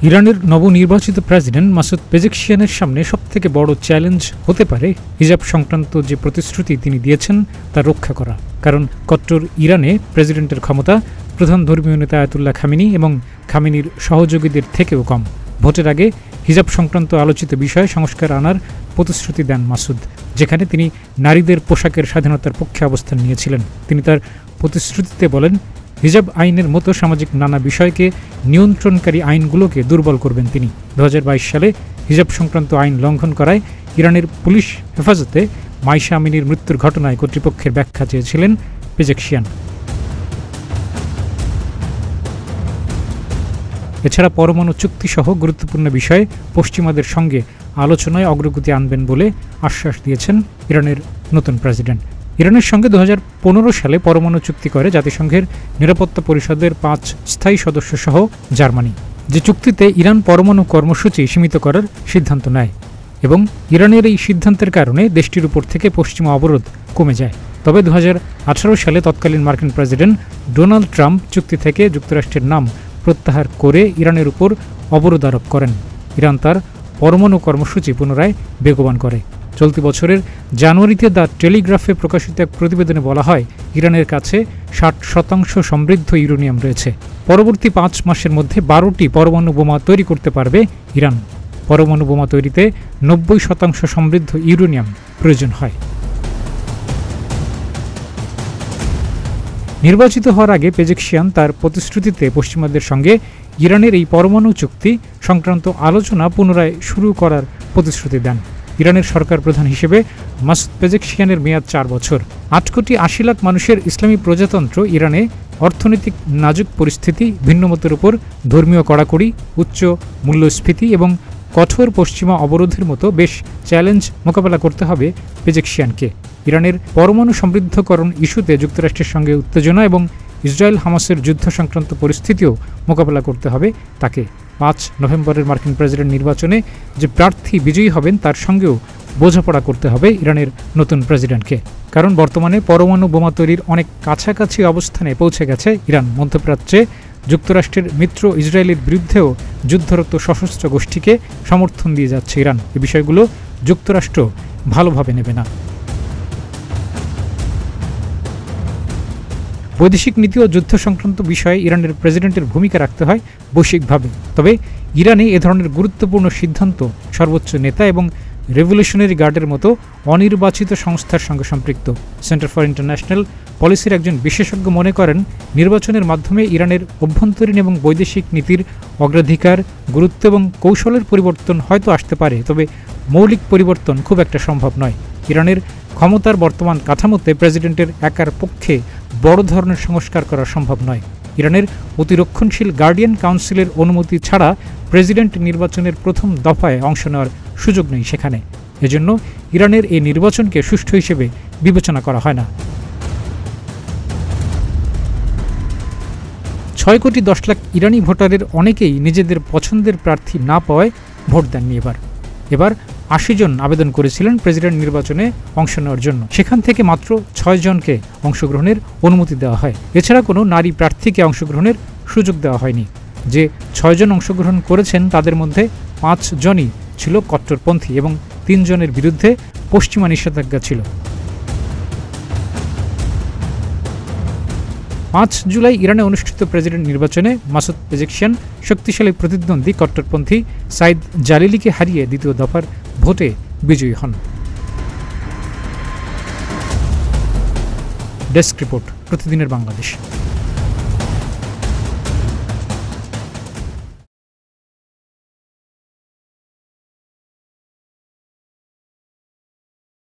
ইরানের নবনির্বাচিত president Masoud পেজেকশিয়ানের সামনে সবথেকে বড় চ্যালেঞ্জ হতে পারে হিজাব সংক্রান্ত যে প্রতিশ্রুতি তিনি দিয়েছেন তা রক্ষা করা। কারণ কট্টর ইরানে প্রেসিডেন্টের ক্ষমতা প্রধান ধর্মীয় নেতা আয়াতুল্লাহ খামেনি এবং খামেনির সহযোগীদের থেকেও কম। ভোটের আগে হিজাব সংক্রান্ত আলোচিত বিষয়ে সংস্কার আনার প্রতিশ্রুতি দেন মাসুদ, যেখানে তিনি নারীদের পোশাকের স্বাধীনতার পক্ষে অবস্থান নিয়েছিলেন। তিনি তার প্রতিশ্রুতিতে বলেন, হিজাব আইনের মতো সামাজিক নানা বিষয়কে নিয়ন্ত্রণকারী আইনগুলোকে দুর্বল করবেন তিনি। 2022 সালে হিজাব সংক্রান্ত আইন লঙ্ঘন করায় ইরানের পুলিশ হেফাজতে মাইশা আমিনির মৃত্যুর ঘটনায় কর্তৃপক্ষের ব্যাখ্যা চেয়েছিলেন পেজেকশিয়ান। এছাড়া পরমাণু চুক্তিসহ গুরুত্বপূর্ণ বিষয়ে পশ্চিমাদের সঙ্গে আলোচনায় অগ্রগতি আনবেন বলে আশ্বাস দিয়েছেন ইরানের নতুন প্রেসিডেন্ট। ইরানের সঙ্গে 2015 সালে পরমাণু চুক্তি করে জাতিসংঘের নিরাপত্তা পরিষদের 5 স্থায়ী সদস্য সহ জার্মানি, যে চুক্তিতে ইরান পরমাণু কর্মসূচি সীমিত করার সিদ্ধান্ত নেয় এবং ইরানের এই সিদ্ধান্তের কারণে দেশটির উপর থেকে পশ্চিমা অবরোধ কমে যায়। তবে 2018 সালে তৎকালীন মার্কিন প্রেসিডেন্ট ডোনাল্ড ট্রাম্প চুক্তি থেকে যুক্তরাষ্ট্রের নাম প্রত্যাহার করে ইরানের উপর অবরোধ আরোপ করেন। ইরান তার পরমাণু কর্মসূচি পুনরায় বেগবান করে। চলতি বছরের জানুয়ারিতে দ্য টেলিগ্রাফে প্রকাশিত এক প্রতিবেদনে বলা হয়, ইরানের কাছে 60% সমৃদ্ধ ইউরেনিয়াম রয়েছে। পরবর্তী 5 মাসের মধ্যে 12টি পরমাণু বোমা তৈরি করতে পারবে ইরান। পরমাণু বোমা তৈরিতে 90% সমৃদ্ধ ইউরেনিয়াম প্রয়োজন হয়। নির্বাচিত হওয়ার আগে পেজেকশিয়ান তার প্রতিশ্রুতিতে পশ্চিমাদের সঙ্গে ইরানের এই পরমাণু চুক্তি সংক্রান্ত আলোচনা পুনরায় শুরু করার প্রতিশ্রুতি দেন। ইরানের সরকার প্রধান হিসেবে মাসুদ পেজেকশিয়ানের মেয়াদ 4 বছর। 8 কোটি 80 লাখ মানুষের ইসলামী প্রজাতন্ত্র ইরানে অর্থনৈতিক নাজুক পরিস্থিতি, ভিন্নমতের উপর ধর্মীয় কড়াকড়ি, উচ্চ মূল্যস্ফীতি এবং কঠোর পশ্চিমা অবরোধের মতো বেশ চ্যালেঞ্জ মোকাবেলা করতে হবে পেজেকশিয়ানকে। ইরানের পরমাণু সমৃদ্ধকরণ ইস্যুতে যুক্তরাষ্ট্রের সঙ্গে উত্তেজনা এবং ইসরায়েল হামাসের যুদ্ধ সংক্রান্ত পরিস্থিতিও মোকাবেলা করতে হবে তাকে। 5 নভেম্বরের মার্কিন প্রেসিডেন্ট নির্বাচনে যে প্রার্থী বিজয়ী হবেন তার সঙ্গেও বোঝাপড়া করতে হবে ইরানের নতুন প্রেসিডেন্টকে। কারণ বর্তমানে পরমাণু বোমা তৈরির অনেক কাছাকাছি অবস্থানে পৌঁছে গেছে ইরান। মধ্যপ্রাচ্যে যুক্তরাষ্ট্রের মিত্র ইসরায়েলের বিরুদ্ধেও যুদ্ধরত সশস্ত্র গোষ্ঠীকে সমর্থন দিয়ে যাচ্ছে ইরান। এই বিষয়গুলো যুক্তরাষ্ট্র ভালোভাবে নেবে না। বৈদেশিক নীতি ও যুদ্ধ সংক্রান্ত বিষয়ে ইরানের প্রেসিডেন্টের ভূমিকা রাখতে হয় বৈশ্বিকভাবে। তবে ইরানে এ ধরনের গুরুত্বপূর্ণ সিদ্ধান্ত সর্বোচ্চ নেতা এবং রেভলিউশনারি গার্ডের মতো অনির্বাচিত সংস্থার সঙ্গে সম্পৃক্ত। সেন্টার ফর ইন্টারন্যাশনাল পলিসির একজন বিশেষজ্ঞ মনে করেন, নির্বাচনের মাধ্যমে ইরানের অভ্যন্তরীণ এবং বৈদেশিক নীতির অগ্রাধিকার, গুরুত্ব এবং কৌশলের পরিবর্তন হয়তো আসতে পারে, তবে মৌলিক পরিবর্তন খুব একটা সম্ভব নয়। ইরানের ক্ষমতার বর্তমান কাঠামোতে প্রেসিডেন্টের একার পক্ষে বড় ধরনের সংস্কার করা সম্ভব নয়। ইরানের অতিরক্ষণশীল গার্ডিয়ান কাউন্সিলের অনুমতি ছাড়া প্রেসিডেন্ট নির্বাচনের প্রথম দফায় অংশ নেওয়ার সুযোগ নেই সেখানে। এজন্য ইরানের এই নির্বাচনকে সুষ্ঠু হিসেবে বিবেচনা করা হয় না। 6 কোটি 10 লাখ ইরানি ভোটারের অনেকেই নিজেদের পছন্দের প্রার্থী না পাওয়ায় ভোট দেননি। এবার 80 জন আবেদন করেছিলেন প্রেসিডেন্ট নির্বাচনে অংশ নেওয়ার জন্য। সেখান থেকে মাত্র 6 জনকে অংশগ্রহণের অনুমতি দেওয়া হয়। এছাড়া কোনো নারী প্রার্থীকে অংশগ্রহণের সুযোগ দেওয়া হয়নি। যে 6 জন অংশগ্রহণ করেছেন তাদের মধ্যে 5 জনই ছিল কট্টরপন্থী এবং 3 জনের বিরুদ্ধে পশ্চিমা নিষেধাজ্ঞা ছিল। 5 জুলাই ইরানে অনুষ্ঠিত প্রেসিডেন্ট নির্বাচনে মাসুদ পেজেকশিয়ান শক্তিশালী প্রতিদ্বন্দ্বী কট্টরপন্থী সাইদ জালিলিকে হারিয়ে দ্বিতীয় দফার ভোটে বিজয়ী হন। ডেস্ক রিপোর্ট, প্রতিদিনের বাংলাদেশ।